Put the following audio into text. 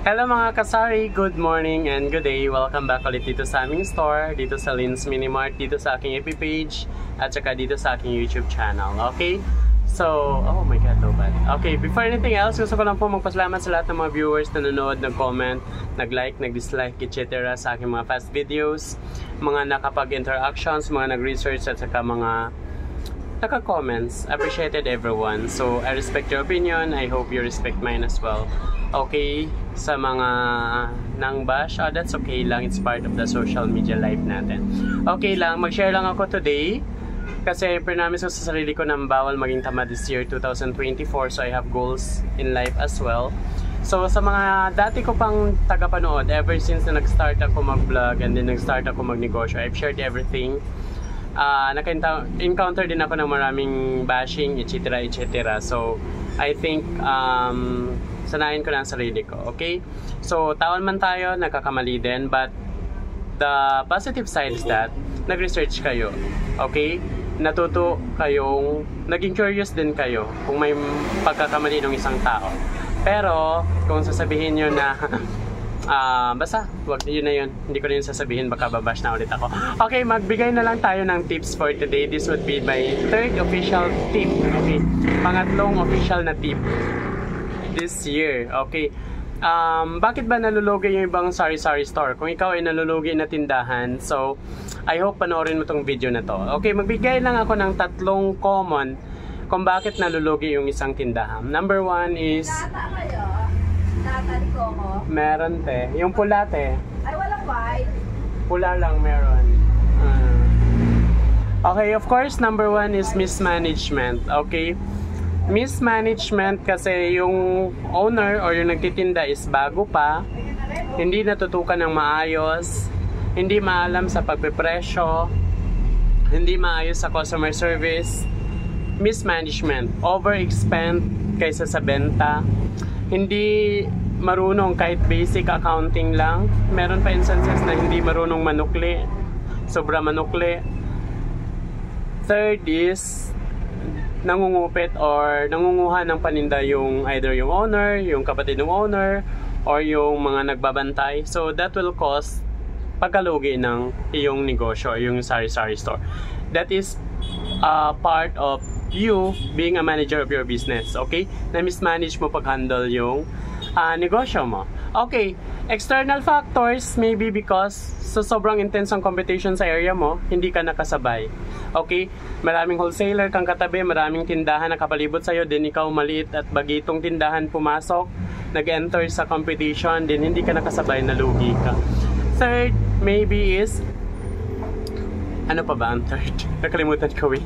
Hello mga kasari, good morning and good day. Welcome back ulit dito sa aming store, dito sa Lynn's Mini Mart, dito sa aking FB page, at saka dito sa aking YouTube channel, okay? So, oh my god, no bad. Okay, before anything else, gusto ko lang po magpasalamat sa lahat ng mga viewers na nanonood, nag-comment, nag-like, nag-dislike, etc. sa aking mga past videos, mga nakapag-interactions, mga nag-research, at saka mga naka-comments. Appreciated everyone. So, I respect your opinion. I hope you respect mine as well. Okay, sa mga nang bash, that's okay lang. It's part of the social media life natin. Okay lang, mag-share lang ako today. Kasi promise ko sa sarili ko na bawal maging tamad this year, 2024. So, I have goals in life as well. So, sa mga dati ko pang tagapanood, ever since na nag-start ako mag-vlog and then nag-start ako mag-negosyo, I've shared everything. Naka-encounter din ako ng maraming bashing, etc. etc. So, I think sanayin ko na ang sarili ko, okay? So, tao man tayo, nagkakamali din, but the positive side is that nag-research kayo, okay? Natuto kayong, naging curious din kayo kung may pagkakamali ng isang tao. Pero, kung sasabihin nyo na basta, wag yun na yun. Hindi ko na yun sasabihin, baka babash na ulit ako. Okay, magbigay na lang tayo ng tips for today. This would be my third official tip. Okay, pangatlong official na tip this year. Okay, bakit ba nalulugi yung ibang sari-sari store? Kung ikaw ay nalulugi na tindahan, so I hope panoorin mo tong video na to. Okay, magbigay lang ako ng tatlong common kung bakit nalulugi yung isang tindahan. Number one is meron te. Yung pula te. Ay, walang white. Pula lang meron. Okay, of course, number one is mismanagement. Okay? Mismanagement kasi yung owner or yung nagtitinda is bago pa, hindi natutukan ng maayos, hindi maalam sa pagpepresyo, hindi maayos sa customer service, mismanagement, overexpend kaysa sa benta, hindi marunong kahit basic accounting lang. Meron pa instances na hindi marunong manukli, sobra manukli. Third is nangungupit or nangunguha ng paninda yung either yung owner, yung kapatid ng owner, or yung mga nagbabantay. So that will cause pagkalugi ng iyong negosyo, yung sari-sari store. That is part of you being a manager of your business, okay? Na mismanage mo pag-handle yung negosyo mo. Okay, external factors, maybe because sa sobrang intense ang competition sa area mo, hindi ka nakasabay. Okay, maraming wholesaler kang katabi, maraming tindahan na kapalibot sa'yo, din ikaw maliit at bagitong tindahan pumasok, nag-enter sa competition, din hindi ka nakasabay, nalugi ka. Third, maybe is, ano pa ba ang third? Nakalimutan ko eh.